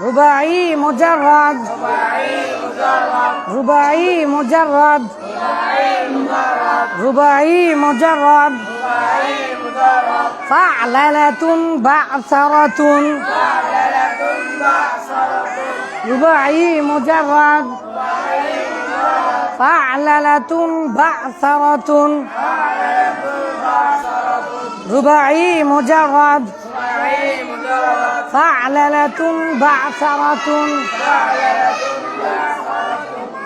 رباعي مجرد رباعي مجرد رباعي مجرد فعللة بعثرة رباعي مجرد فعللة بعثرة رباعي مجرد فعللة بعثرة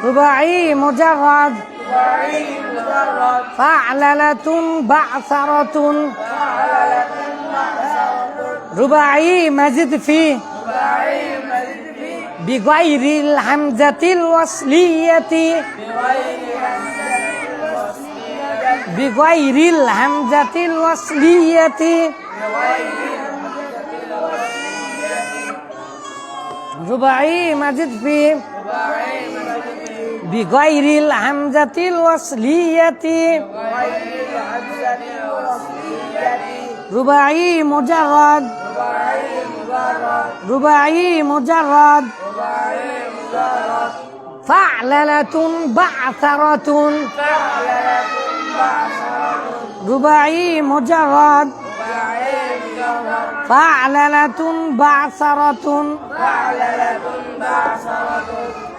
رباعي مجرد فعللة بعثرة رباعي مزيد فيه بغير الهمزة الوصلية بغير الهمزة الوصلية رباعي مزيد فيه بغير الهمزة الوصلية رباعي مجرد رباعي مجرد فعللة بعثرة رباعي مجرد فعللة بعثرة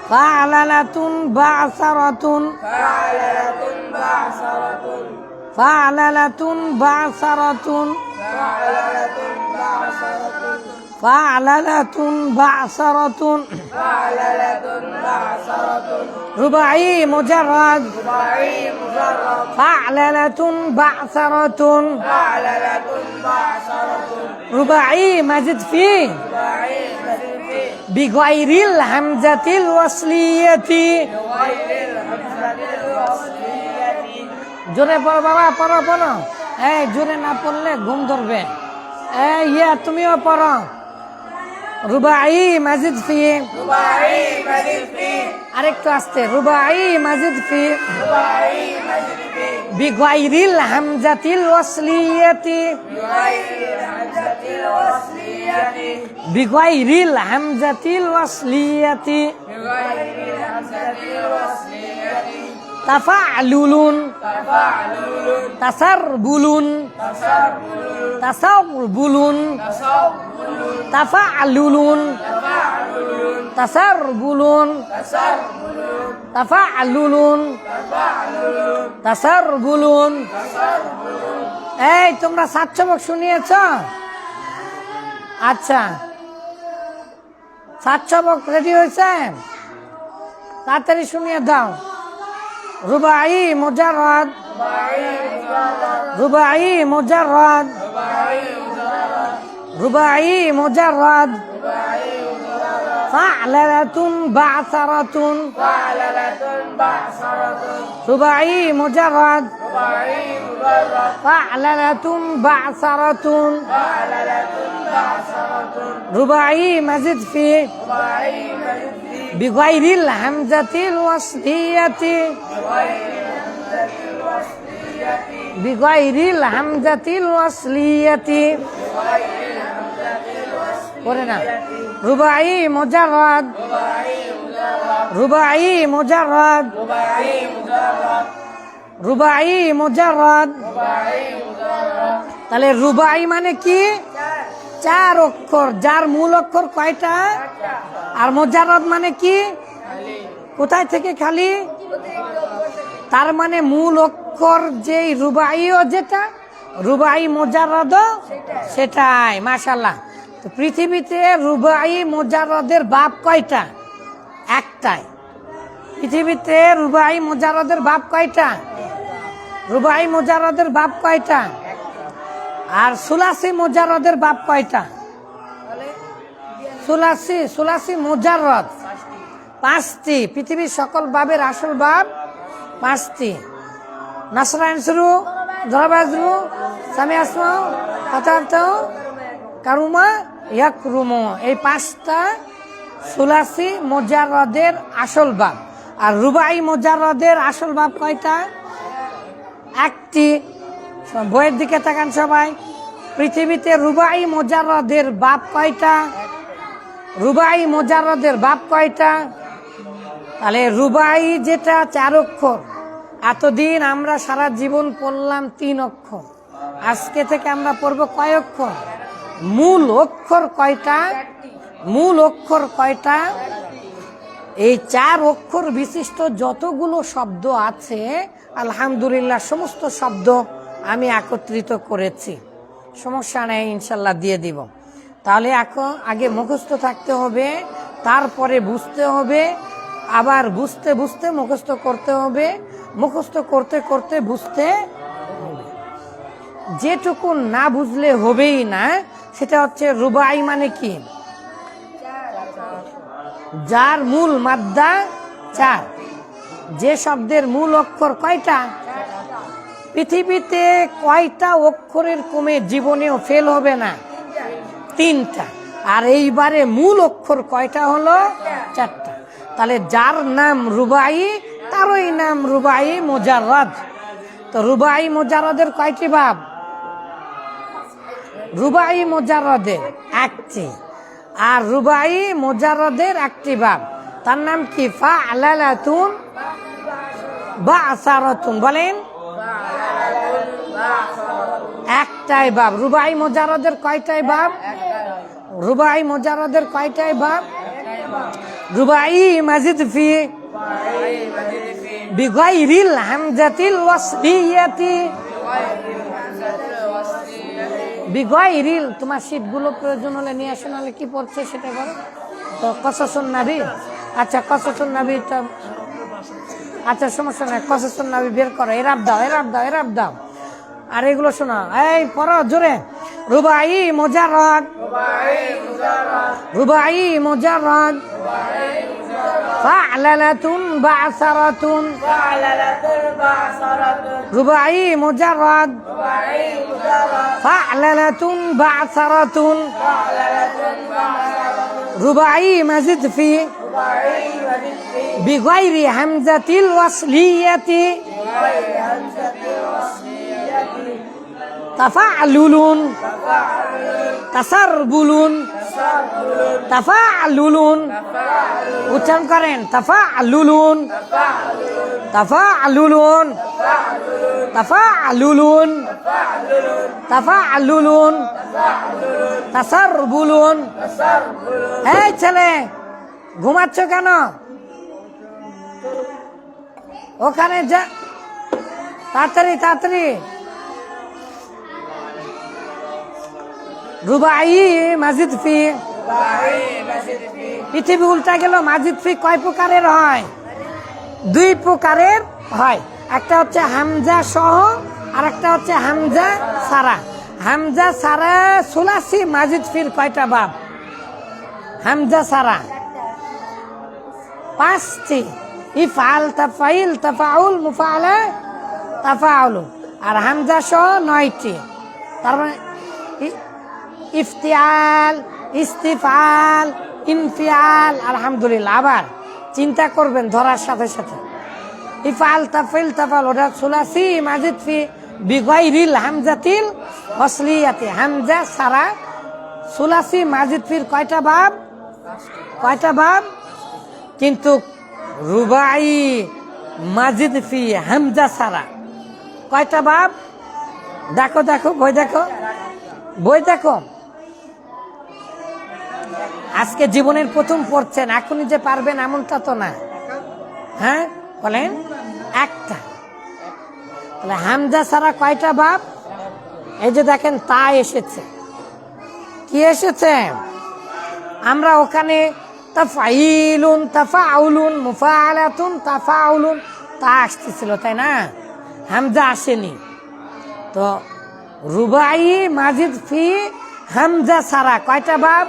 فعللة بعثرة فعللة بعثرة فعللة بعثرة رباعي مجرد فعللة بعثرة رباعي مزيد فيه بغير الهمزة الوصلية জোরে পড়ো বাবা, পড়ো পড়ো। এই জোরে না পড়লে ঘুম ধরবে। এই ইয়া তুমিও পড়ো। রুবাই মাজিদ ফি আরেকটু আস্তে। রুবাই মাজিদ ফি বিগাইরিল হামজাতিল ওয়াসলিয়াতি বিগাইরিল হামজাতিল ওয়াসলিয়াতি তাফালুলুন তাসারবুলুন তাসারবুলুন তাফালুলুন তাসারবুলুন তাফালুলুন তাসারবুলুন। এই তোমরা সাত সবক শুনিয়েছ? আচ্ছা, সাত সবক রেডি হয়েছে? তাড়াতাড়ি শুনিয়ে দাও। রুবাই মুজাররাদ রুবাই মুজাররাদ রুবাই মুজাররাদ ফা'লালাতুন বা'সারাতুন রুবাই মুজাররাদ ফা'লালাতুন বা'সারাতুন রুবাই মাজিদ ফি বিগাইরিল হামজাতিল ওয়াসলিয়াতি বিগাইরিল হামজাতিল ওয়াসলিয়াতি পড়ে না। রুবাই মুজাররাদ রুবাই মুজাররাদ রুবাই মুজাররাদ। তাহলে রুবাই মানে কি? চার অক্ষর, যার মূল অক্ষর কয়টা? আর মুজাররাদ মানে কি? কোথায় থেকে খালি? তার মানে মূল অক্ষর যেই রুবাইও যেটা, রুবাই মুজাররাদ সেটাই। মাশাআল্লাহ। তো পৃথিবীতে রুবাই মুজাররাদের বাপ কয়টা? একটাই। পৃথিবীতে রুবাই মুজাররাদের বাপ কয়টা? রুবাই মুজাররাদের বাপ কয়টা? আর সুলাসি মুজাররাদের বাপ কয়টা? সুলাসি মুজাররাদ পাঁচটি। পৃথিবীর সকল বাবের আসল বাব পাঁচটি। নাসরাইন শুরু, জরাবাজরু, সামি আসমা, কাতারতাও, কারুমা, ইয়াকরুমু। এই পাঁচটা সুলাসি মুজাররাদের আসল বাব। আর রুবাই মুজাররাদের আসল বাব কয়টা? একটি। বইয়ের দিকে তাকান সবাই। পৃথিবীতে রুবাই মুজাররাদের বাপ কয়টা? রুবাই মুজাররদের বাপ কয়টা? তাহলে রুবাই যেটা 4 অক্ষর, এতদিন আমরা সারা জীবন পড়লাম 3 অক্ষর, আজকে থেকে আমরা পড়ব কয় অক্ষর? মূল অক্ষর কয়টা? মূল অক্ষর কয়টা? এই 4 অক্ষর বিশিষ্ট যতগুলো শব্দ আছে আলহামদুলিল্লাহ সমস্ত শব্দ আমি একত্রিত করেছি, সমস্যা নেই, ইনশাল্লাহ দিয়ে দিব। তাহলে এখন আগে মুখস্থ থাকতে হবে, তারপরে বুঝতে হবে, আবার বুঝতে বুঝতে মুখস্থ করতে হবে, মুখস্থ করতে করতে বুঝতে হবে। যেটুকু না বুঝলে হবেই না সেটা হচ্ছে রুবাই মানে কি? যার মূল মাদ্দা 4। যে শব্দের মূল অক্ষর কয়টা? পৃথিবীতে কয়টা অক্ষরের কমে জীবনেও ফেল হবে না? 3টা। আর এইবারে মূল অক্ষর কয়টা হলো? 4টা। তাহলে যার নাম রুবাই তারই নাম রুবাই মুজাররদ। তো রুবাই মুজাররদের কয়টি বাব? রুবাই মুজাররদের 1টি, আর রুবাই মুজাররদের 1টি বাব। তার নাম কি? ফাআলাতুন বা'সারাতুন। বলেন, একটাই বাব। রুবাই মুজাররদের কয়টাই বাব? রুবাই মুজাররদের কয়টাই বাব? রুবাই মাজিদ ফি বিগাইরিল হামজাতিল ওয়াসলিয়াতি। বিগাইরিল, তোমার শীটগুলো প্রয়োজন হলে নিয়ে আসো, নাহলে কি পড়ছে সেটা করো। তো কসসুন নবী, আচ্ছা কসসুন নবীটা, আচ্ছা সমস্যা নাই, কসসুন নবী বের করো, এরাব দাও, এরাব দাও, এরাব দাও। আর এগুলো শোনা, এই পড়ো জোরে। রুবাই মুজাররদ, রুবাই মুজাররদ, ফাআলাতুন বা'সারাতুন, রুবাই মুজাররদ, ফাআলাতুন বা'সারাতুন, রুবাই মাজিদ ফি বিগাইরি হামজাতিল ওয়াসলিয়াতি তাফা'লুলুন, তাসারবুলুন, তাফা'লুলুন। উচ্চারণ করেন, তাফা'লুলুন, তাফা'লুলুন, তাফা'লুলুন, তাফা'লুলুন, তাসারবুলুন। এই ছেলে, ঘুমাচ্ছ কেন? ওখানে যা, তাড়াতাড়ি তাড়াতাড়ি। রুবাই মাজিদ ফি, পৃথিবী উল্টা গেল। মাজিদ ফি কয় প্রকারের হয়? 2 প্রকারের হয়। একটা হচ্ছে হামজা সহ, আর একটা হচ্ছে হামজা সারা। হামজা সারা সুলাসি মাজিদ ফির কয়টা বাব? হামজা সারা 5টি। ইফআল, তাফাইল, তাফাউল, মুফাআলা, তাফাউলু। আর হামজা সহ 9টি। তার মানে ইফতিয়াল, ইস্তিফাল, ইনফিয়াল। আলহামদুলিল্লাহ। আবার চিন্তা করবেন ধরার সাথে সাথে। ইফআল, তাফাইল, তাফাউল, ওটা সুলাসি মাজিদ ফি বিগাইরিল হামজাতিল ওয়াসলিয়াতি। হামজা সারা সুলাসি মাজিদ ফির কয়টা বাব? কয়টা বাব? কিন্তু রুবাই মাজিদ ফি হামজা সারা কয়টা বাব? দেখো দেখো, বই দেখো, বই দেখো। আজকে জীবনের প্রথম পড়ছেন, এখনই যে পারবেন এমনটা তো না। হ্যাঁ বলেন, 1টা। তাহলে হামজা সারা কয়টা বাব? এই যে দেখেন তা এসেছে, কি এসেছে? আমরা ওখানে তাফাইলুন, তাফাউলুন, মুফাআলাতুন, তাফাউলুন তা আসতেছিল, তাই না? হামজা আসেনি। তো রুবাই মাজিদ ফি হামজা সারা কয়টা বাব?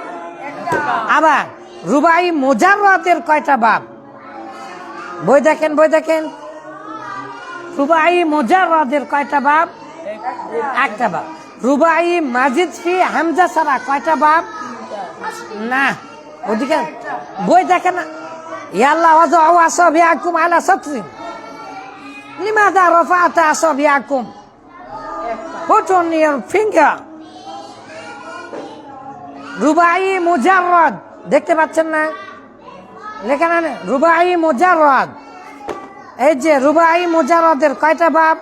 আবার রুবাই মুজাররদের কয়টা বাব? বই দেখেন, বই দেখেন। রুবাই মুজাররদের কয়টা বাব? 1টা বাব। রুবাই মাজিদ ফি হামজা সারা কয়টা বাব? না, ওদিকে বই দেখেন না। ইয়াল্লাহ ওয়াযআউ আসাবিআকুম আলা সাতরিন লিমাযা রাফা'তা আসাবিআকুম, put on your finger। Rubai মুজাররদ দেখতে পাচ্ছেন না লেখা না? রুবাই মুজাররদ, এই যে রুবাই মুজাররদের কয়টা বাব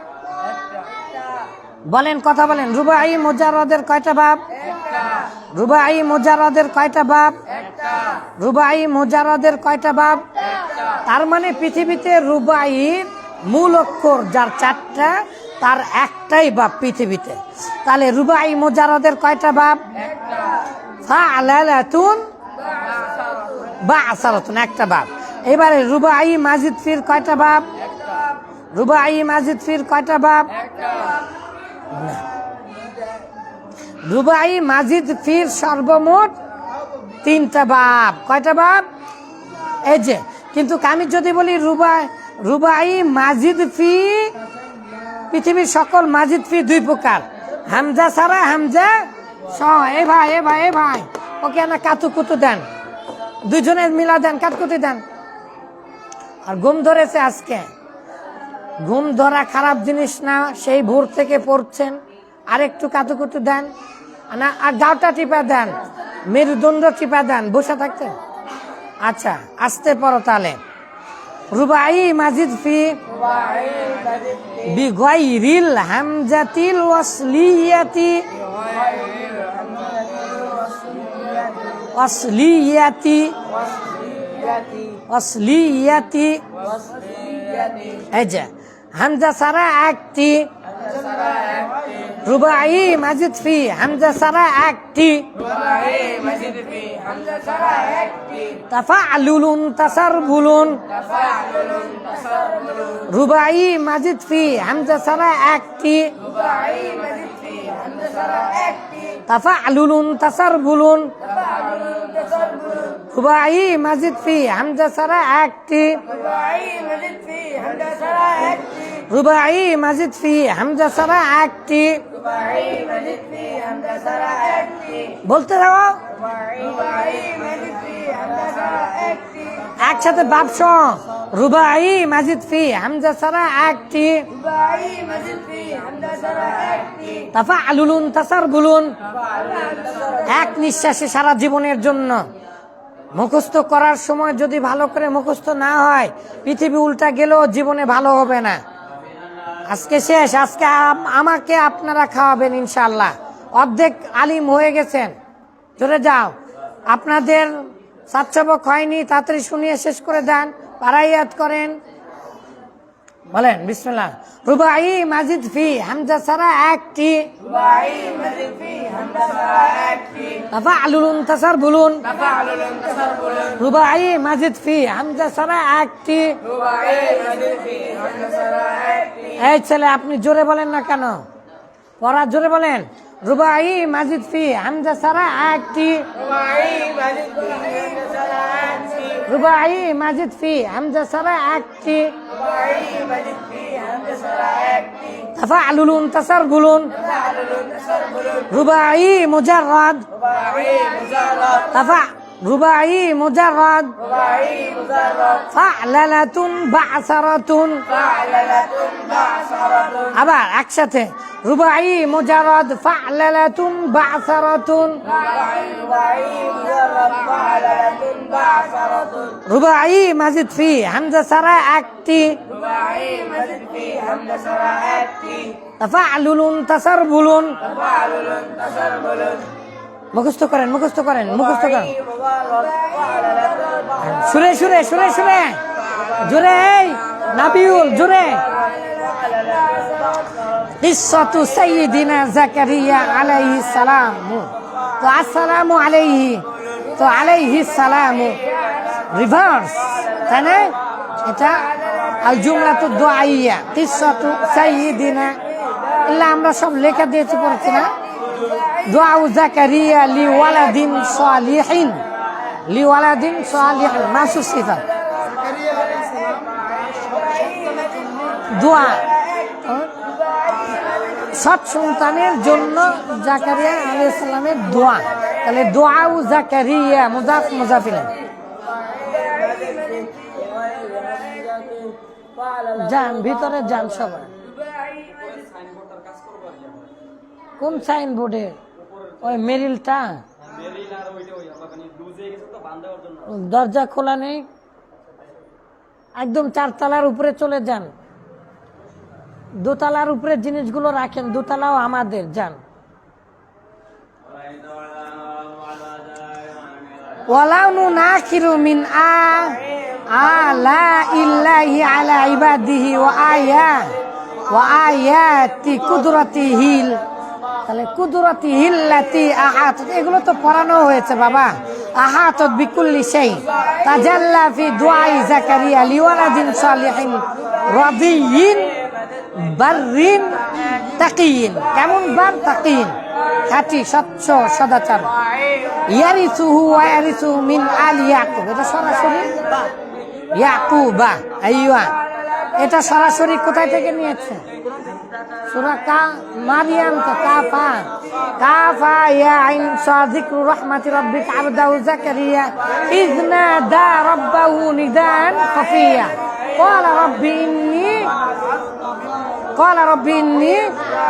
বলেন, কথা বলেন। রুবাই মুজাররদের কয়টা বাব? রুবাই মুজাররদের কয়টা বাব? রুবাই মুজাররদের কয়টা বাব? তার মানে পৃথিবীতে রুবাইর মূল অক্ষর যার 4টা, তার একটাই বাব পৃথিবীতে। তাহলে রুবাই মুজাররদের কয়টা বাব? ফাআলাতুন বা'সারাতুন, একটা বাব। এবারে রুবাই মাজিদ ফির কয়টা বাব? রুবাই মাজিদ ফির কয়টা বাব? রুবাই মাজিদ ফির সর্বমোট 3টা বাব। কয়টা বাব? এই যে, কিন্তু আমি যদি বলি রুবাই মাজিদ ফি, পৃথিবীর সকল মাজিদ ফি 2 প্রকার, হামজা ছাড়া হামজা সহ। এ ভাই ওকে না কাতুকুতু দেন, দুজনের মিলা দেন, কাতকুতি দেন। আর ঘুম ধরেছে আজকে, ঘুম ধরা খারাপ জিনিস না, সেই ভোর থেকে পড়ছেন, আর একটু কাতুকুতু দেন না, আর গাওটা টিপা দেন, মেরুদণ্ড টিপা দেন, বসে থাকতেন। আচ্ছা, আসতে পড়ো তাহলে। রুবাই মাজিদ ফি বিগাইরিল হামজাতিল ওয়াসলিয়াতি, ওয়াসলিয়াতি, ওয়াসলিয়াতি, এই যে হামজা সারা একটি। রুবাই মাজিদ ফি হামজা সারা একটি। তাফালুলুন তাসারবুলুন, রুবাই মাজিদ ফি হামজা সারা একটি। তাফালুলুন তাসারবুলুন, রুবাই মাজিদ ফি হামজা সারা একটি। রুবাই মাজিদ ফি হামজা সারা একটি। বলতে দাও একসাথে বাপস। রুবাই মাজিদ ফি হামজা সারা একটি। তাফালুলুন তাসারবুলুন, এক নিঃশ্বাসে সারা জীবনের জন্য। মুখস্থ করার সময় যদি ভালো করে মুখস্থ না হয়, পৃথিবী উল্টা গেলেও জীবনে ভালো হবে না। আজকে শেষ, আজকে আমাকে আপনারা খাওয়াবেন ইনশাআল্লাহ। অর্ধেক আলিম হয়ে গেছেন, চলে যাও। আপনাদের সাতসবক হয়নি, তাড়াতাড়ি শুনিয়ে শেষ করে দেন, পারাইয়াত করেন। বলেন বিসমিল্লাহ। রুবাই মাজিদ ফি হামজা সারা একটি। তাফালুলুন তাসারবুলুন, রুবাই মাজিদ ফি হামজা সারা একটি। এই ছেলে, আপনি জোরে বলেন না কেন? পড়া জোরে বলেন। রুবাই মাজিদ ফি হামজা সারা একটি। রুবাই মাজিদ ফি হামজা সারা একটি। তাফালুলুন তাসারবুলুন, রুবাই মুজাররদ। রুবাই মুজাররদ। ফা'লালাতুন বা'সারাতুন, আবার একসাথে। রুবাই মুজাররদ ফা'লালাতুন বা'সারাতুন। রুবাই মাজিদ ফি হামজা সারা একটি। তাফালুলুন তাসারবুলুন, মুখস্থ করেন, মুখস্থ করেন, মুখস্থ করেন। সুরে সুরে সুরে সুরে জোরে, এই নাবিউল জোরে। কিসসাতু সাইয়্যিদিনা জাকারিয়া আলাইহিস সালাম। তো আসসালামু আলাইহি, তো আলাইহিস সালাম রিভার্স, তাই না? এটা আল জুমলাতু দুআইয়া। কিসসাতু সাইয়্যিদিনা, ইল্লা আমরা সব লেখা দিয়েছি, পড়ছি না? দুআউ জাকারিয়া লিওয়ালাদিন সালিহিন, লিওয়ালাদিন সালিহিন মাসুস সিফাত। দোয়া সৎ সন্তানের জন্য জাকারিয়া আলাইহিস সালামের দোয়া। তাহলে দুআউ জাকারিয়া মুযাফ মুযাফ ইলাইহি। যান ভিতরে যান সবাই। কোন সাইনবোর্ডে? ওই মেরিলটা। দরজা খোলা নেই, একদম 4 তলার উপরে চলে যান, 2 তলার উপরে জিনিসগুলো রাখেন, 2 তলাও আমাদের, যান। ওয়ালাউ নুনাখিরু মিন আলা ইল্লাহি আলা ইবাদিহি ওয়া আয়াতি কুদরাতিহিল, তাহলে কুদরাতিহিল্লাতি আহাত, এগুলো তো পড়ানো হয়েছে বাবা। আহাতাত বিকুল্লি শাই, তাজাল্লা ফি দুআই যাকারিয়া লিওয়ালাদিন সালিহিন রাদিয়িন বাররিন তাকিয়িন, কেমন বার? তাকিয়িন, খাঁটি স্বচ্ছ সদাচার। ইয়ারিসুহু ওয়া ইয়ারিসু মিন আলি ইয়াকুব, এটা সরাসরি ইয়াকুবা, আইয়ুয়া, এটা সরাসরি কোথায় থেকে নিয়েছে? সূরা মারিয়াম, তো কাফা ইয়া আইন যিকরু রাহমাতি রাব্বিকা আবদাহু যাকারিয়া ইয নাদা রাব্বাহু নিদান খাফিয়া ক্বালা রাব্বি ইন্নী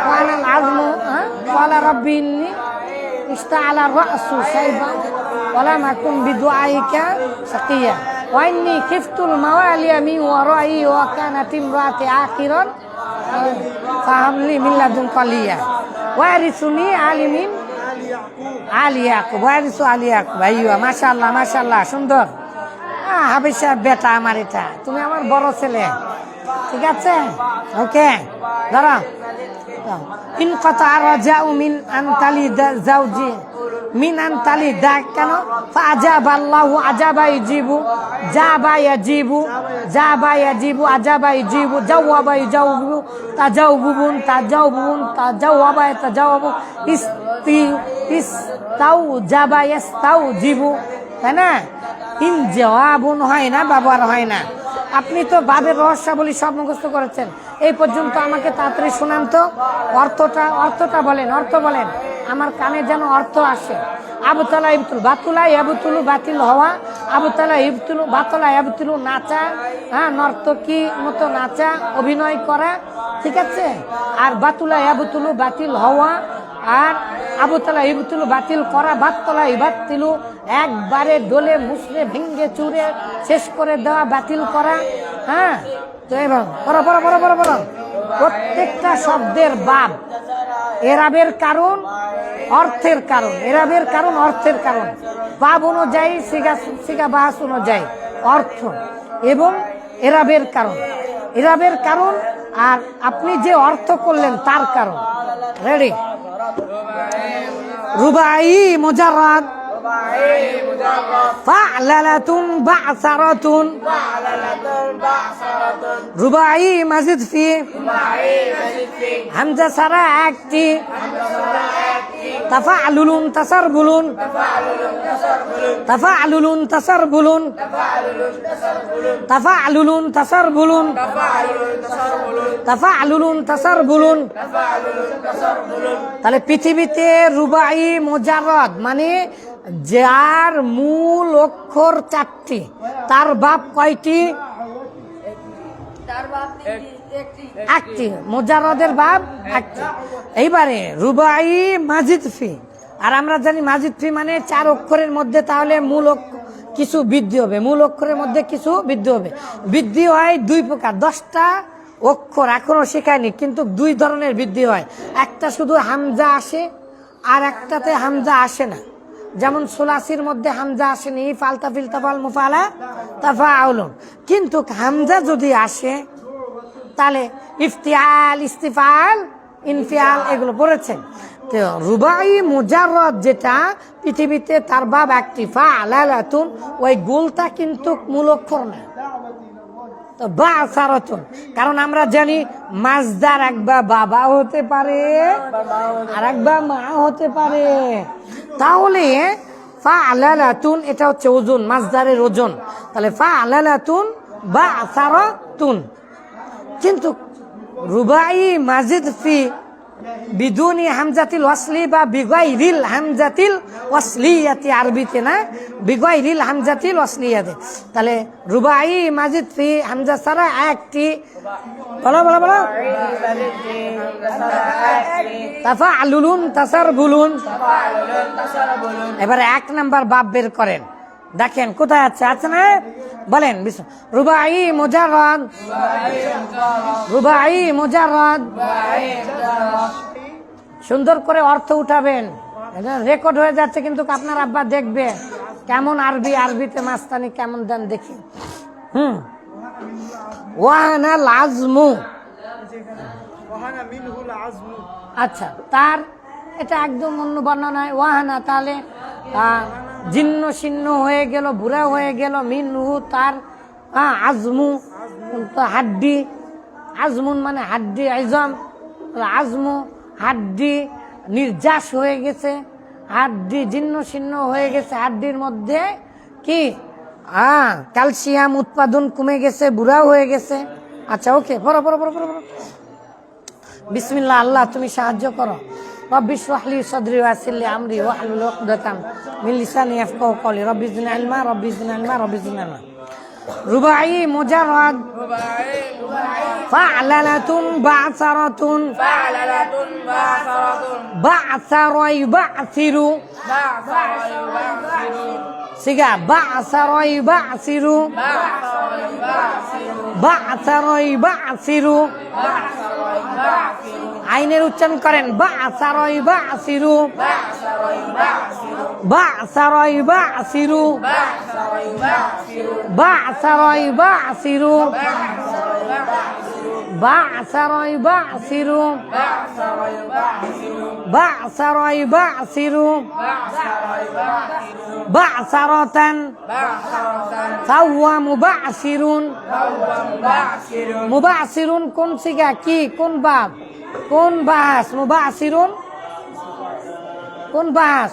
ওয়া আনাল আযমু ক্বালা রাব্বি ইন্নী ইশতাআলা রা'সু শাইবান ওয়া লাম আকুন বিদুআইকা শাকিয়া ওয়া ইন্নী খিফতুল মাওয়ালিয়া মিন ওয়ারাই ওয়া কানাত ইমরাতি আখিরান ফাহাবলি মিন লাদুনকা ওয়ালিয়া ওয়ারিসুনি আলিমিন আলি ইয়াকুব, ওয়ারিসু আলি ইয়াকুব। আইয়ুয়া, মাশাআল্লাহ মাশাআল্লাহ, সুন্দর। হাবিসা বেটা আমার, এটা তুমি আমার বড় ছেলে, ঠিক আছে? ওকে, ধরো। ইনকাতা রাজাউ মিন আনতালি জাওজি মিন আনতালি দা, কেন? ফাজাবাল্লাহু আজাবা ইজিবু জাবা ইয়াজিবু জাবা ইয়াজিবু আজাবা ইজিবু জাওয়াবা ইজাওবু তাজাওবুন তাজাওয়াবা তাজাওয়াবু ইস্তাউ জাবা ইস্তাউ জিবু, তাই না? ইন জওয়াবুন হয় না, ব্যবহার হয় না। আপনি তো বাবের রহস্যাবলী সব মুখস্থ করেছেন, এই পর্যন্ত আমাকে তাড়াতাড়ি শোনান তো, অর্থটা বলেন, অর্থ বলেন, আমার কানে যেন অর্থ আসে। আবতালা ইবতুল, বাতুলা ইয়াবতুলু, বাতিল হওয়া, আবতালা ইবতুলু, বাতলা ইয়াবতুলু, নাচা, হ্যাঁ, নর্তকী মতো নাচা, অভিনয় করা, ঠিক আছে? আর বাতুলা ইয়াবতুলু, বাতিল হওয়া, আর আবতালা ইবতুলু, বাতিল করা, বাতলা ইবাতিলু, একবারে ডলে মুসলে ভেঙ্গে চুরে শেষ করে দেওয়া, বাতিল করা। হ্যাঁ, তো এবার বড় প্রত্যেকটা শব্দের বাব এরাবের কারণ, অর্থের কারণ, এরাবের কারণ, অর্থের কারণ, বাব অনুযায়ী, সিগা বাহাস অনুযায়ী অর্থ এবং এরাবের কারণ, আর আপনি যে অর্থ করলেন তার কারণ। রেডি? রুবাই মুজাররাদ, ফা'লালাতুন বা'সারাতুন, রুবাই মাজিদ ফি, হামজা সারা একটি, তাফা'লুলুন তাসারবুলুন, তাফা'লুলুন তাসারবুলুন, তাফা'লুলুন তাসারবুলুন, তাফা'লুলুন তাসারবুলুন। তাহলে পৃথিবীতে রুবাই মুজাররাদ মানে যার মূল অক্ষর 4টি, তার বাপ কয়টি? একটি। মুজাররাদের বাপ একটি। এইবারে রুবাই মাজিদ ফি, আর আমরা জানি মাজিদ ফি মানে 4 অক্ষরের মধ্যে, তাহলে মূল কিছু বৃদ্ধি হবে, মূল অক্ষরের মধ্যে কিছু বৃদ্ধি হবে। বৃদ্ধি হয় 2 প্রকার, 10টা অক্ষর এখনো শেখায়নি, কিন্তু 2 ধরনের বৃদ্ধি হয়। একটা শুধু হামজা আসে, আর একটাতে হামজা আসে না। যেমন সুলাসির মধ্যে হামজা আসেনি, ফালতা ফিলতাফাল মুফালা তাফাউলুন, কিন্তু হামজা যদি আসে তাহলে ইফতিয়াল, ইস্তিফাল, ইনফিয়াল এগুলো পড়েছেন। তো রুবাই মুজাররাদ যেটা পৃথিবীতে, তার বাব একটি, ফা'লালাতুন, ওই গোলটা কিন্তু মূল অক্ষর না, তো বা'সারাতুন, কারণ আমরা জানি মাজদার একবার বাবা হতে পারে আর একবার মা হতে পারে। তাহলে ফা'লালাতুন এটা হচ্ছে ওজন, মাজদারের ওজন, তাহলে ফা'লালাতুন বা'সারাতুন। কিন্তু রুবাই মাজিদ ফি বিদুনি হামজাতিল ওয়াসলি বা বিগাইরিল হামজাতিল ওয়াসলিয়াতি, আরবিতে না, বিগাইরিল হামজাতিল ওয়াসলিয়াতি। তাহলে রুবাই মাজিদ ফি হামজা ছাড়া একটি, বলো তাফা'লুলুন তাসারবুলুন। এবারে 1 নাম্বার বাব বের করেন। দেখেন কোথায় আছে না? বলেন রুবাই মুজাররাদ, রুবাই মুজাররাদ। সুন্দর করে অর্থ উঠাবেন, রেকর্ড হয়ে যাচ্ছে কিন্তু আপনার আব্বা দেখবে কেমন আরবিতে মাস্তানি কেমন দেন দেখি। ওয়াহানাল আজমু, আচ্ছা তার এটা একদম অন্য বর্ণনায় ওয়াহানা, তাহলে জীর্ণ শীর্ণ হয়ে গেল, বুড়া হয়ে গেল। মিনহু তার, আজমু হাড্ডি, আজমুন মানে হাড্ডি, আইজম আজমু হাড্ডি নির্যাস হয়ে গেছে, হাড্ডি জীর্ণ শীর্ণ হয়ে গেছে, হাড্ডির মধ্যে কি ক্যালসিয়াম উৎপাদন কমে গেছে, বুড়া হয়ে গেছে। আচ্ছা ওকে, পড়ো পড়ো পড়ো পড়ো। বিসমিল্লাহ, আল্লাহ তুমি সাহায্য করো। রব্বি ইশরাহ লি সাদরি ওয়া ইয়াসসির লি আমরি ওয়াহলুল উকদাতাম মিন লিসানি ইয়াফকাহু কওলি। রব্বি জিদনি ইলমা, রব্বি জিদনি ইলমা, রব্বি জিদনি ইলমা। রুবাই মুজাররাদ, ফা'লালাতুন বা'সারাতুন, ফা'লালাতুন বা'সারাতুন, বা'সারা ইউবা'সিরু, বা'সারা ইউবা'সিরু। সিগা বা'সারা ইউবা'সিরু, বা'সারা ইউবা'সিরু, বা'সারা ইউবা'সিরু। আইনের উচ্চারণ করেন, বা'সারা ইউবা'সিরু, বা'সারা ইউবা'সিরু, বা'সারা ইউবা'সিরু, বা'সারা ইউবা'সিরু, বা'সারা ইউবা'সিরু, বা'সারা ইউবা'সিরু, বা'সারাতান, ফাহুয়া মুবা'সিরুন। মুবা'সিরুন কোন সিগা, কি কোন বাব, কোন বাস? মুবা'সিরুন কোন বাস?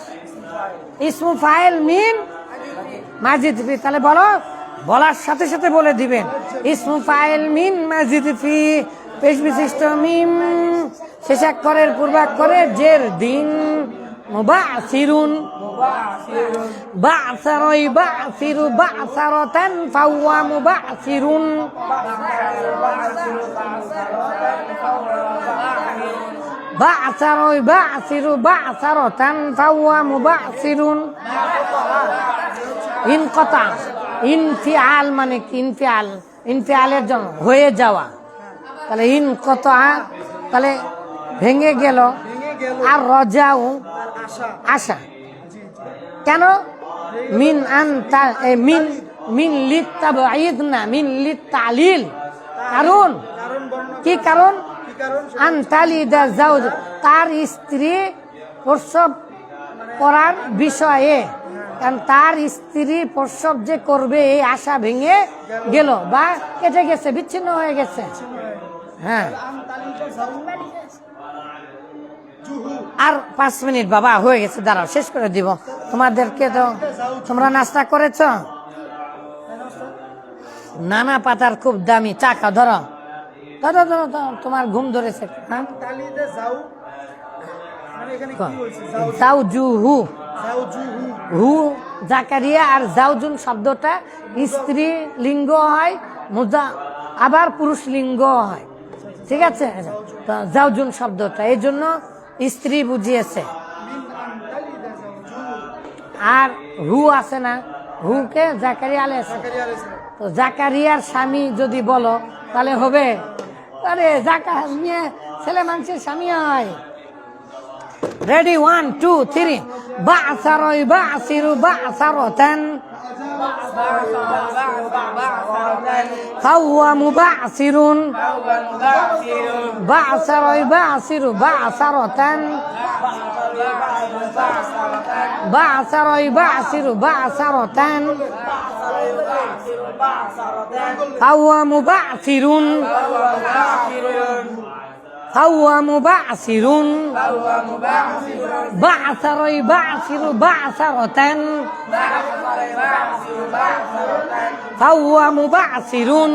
ইসমু ফাইল মিন মাজিদ ফি। তাহলে বলো, বলার সাথে সাথে বলে দিবেন। ইসমু ফাইল মিন মাজিদ ফি, পেশ বিশিষ্ট মিম, শেষাক্ষরের পূর্বাক্ষরের জের দিন। মুবা'সিরুন, বা'সারা ইউবা'সিরু, বা'সারাতান, ফাহুয়া মুবা'সিরুন। বা'সারা ইউবা'সিরু, বা'সারাতান, ফাহুয়া মুবা'সিরুন। ইনকাতা, ইনফিআল মানে কি? ইনফিআল, ইনফিআলের জন্য হয়ে যাওয়া। তাহলে ইনকাতা তাহলে ভেঙে গেল, আর রজাউ আশা। কেন? মিন আনতা, মিন মিন লিতাবঈদ না, মিন লিতালিল। কারণ কি? কারণ আনতালিদা জাওজ, তার স্ত্রী প্রসব করার বিষয়ে, কারণ তার স্ত্রী প্রসব যে করবে এই আশা ভেঙে গেল বা কেটে গেছে, বিচ্ছিন্ন হয়ে গেছে। হ্যাঁ, আর 5 মিনিট বাবা হয়ে গেছে, দাঁড়াও শেষ করে দিব তোমাদেরকে। তো তোমরা নাস্তা করেছ? নানা পাতার খুব দামি চা খাও, ধরো ধরো ধরো, তোমার ঘুম ধরেছে। জাউজুহু, হু জাকারিয়া, আর জাউজুন শব্দটা স্ত্রী লিঙ্গ হয়, আবার পুরুষ লিঙ্গ হয়। ঠিক আছে, জাউজুন শব্দটা এই জন্য স্ত্রী বুঝিয়েছে। আর হু আছে না, হুকে জাকারিয়া আলাইহিস, তো জাকারিয়ার স্বামী যদি বলো তাহলে হবে। আরে জাকারিয়া ছেলে মানুষের স্বামী হয়। রেডি, 1 2 3। বা'সারা ইউবা'সিরু, বা'সারাতান, ফাহুয়া মুবা'সিরুন, বা'সারা ইউবা'সিরু, বা'সারাতান, বা'সারা ইউবা'সিরু, বা'সারাতান, ফাহুয়া মুবা'সিরুন, ফাহুয়া মুবা'সিরুন, বা'সারা ইউবা'সিরু, বা'সারাতান, ফাহুয়া মুবা'সিরুন,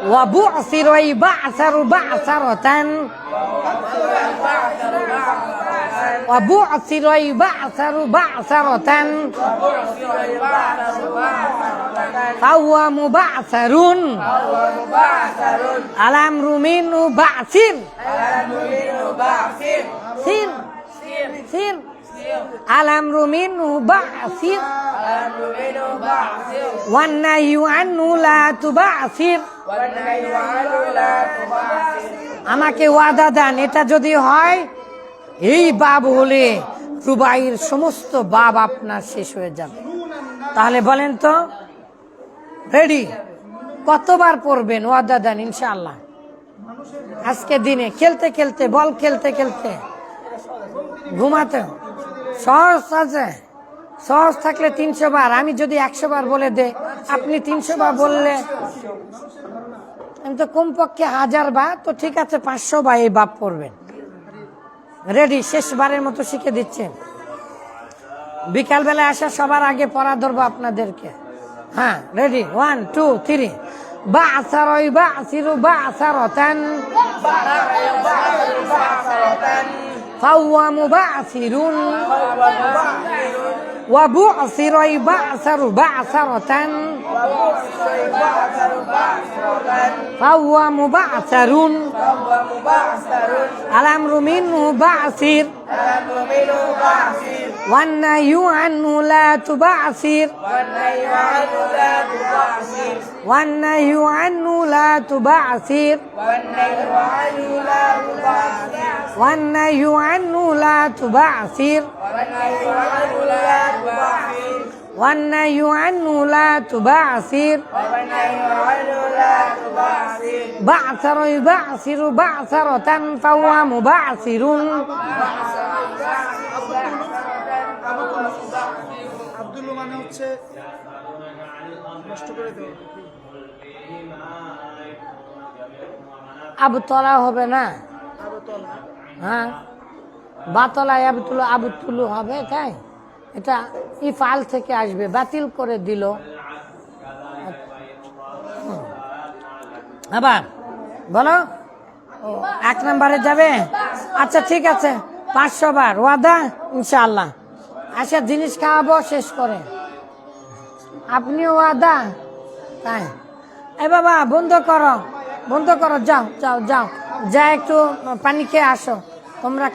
ওয়া বু'সিরা ইউবা'সারু, বা'সারাতান, ওয়া বু'সিরা ইউবা'সারু, বা'সারাতান, ফাহুয়া মুবা'সারুন। আল-আমরু মিনহু বা'সির, সির সির আল আমরু মিনহু বা'সির ওয়ান নাহয়ু আনহু লা তুবা'সির। আমাকে ওয়াদা দেন, এটা যদি হয় এই বাব হলে রুবাইয়ের সমস্ত বাব আপনার শেষ হয়ে যাবে। তাহলে বলেন তো, রেডি? কতবার পড়বেন? ওয়াদা দেন ইনশাআল্লাহ। আজকে দিনে খেলতে খেলতে, বল খেলতে খেলতে, ঘুমাতে সহজ আছে। সহজ থাকলে 300 বার, আমি যদি 100 বার বলে দে, আপনি 300 বার বললে আমি তো কমপক্ষে 1000 বার, তো ঠিক আছে 500 বার এই বাপ পড়বেন। রেডি? শেষবারের মতো শিখে দিচ্ছেন। বিকালবেলায় আসা সবার আগে পড়া ধরবো আপনাদেরকে। হ্যাঁ, রেডি? 1 2 3 বা'সারা ইউবা'সিরু বা'সারাতান ফাহুয়া মুবা'সিরুন ওয়া বু'সিরা ইউবা'সারু বা'সারাতান ফাহুয়া মুবা'সারুন আল আমরু মিনহু বা'সির ওয়ান নাহয়ু আনহু লা তুবা'সির ওয়ান নাহয়ু আনহু লা তুবা'সির ওয়ান নাহয়ু আনহু লা তুবা'সির ওয়ান নাহয়ু আনহু লা তুবা'সির বা'সারা ইউবা'সিরু বা'সারাতান ফাহুয়া মুবা'সিরুন। আব্দুল্লাহ মানে হচ্ছে নষ্ট করে দেওয়া। আবতলা হবে না? হ্যাঁ, বাতলায় আবতুল আবতুল হবে, তাই এটা ইফআল থেকে আসবে, বাতিল করে দিল। আবার বলো, 1 নম্বরে যাবে? আচ্ছা ঠিক আছে, 500 বার ওয়াদা ইনশাআল্লাহ। আচ্ছা, জিনিস খাওয়াবো শেষ করে, আপনিও ওয়াদা? তাই এ বাবা বন্ধ করো, বন্ধ করো, যাও যাও যাও, যা একটু পানি খেয়ে আসো তোমরা।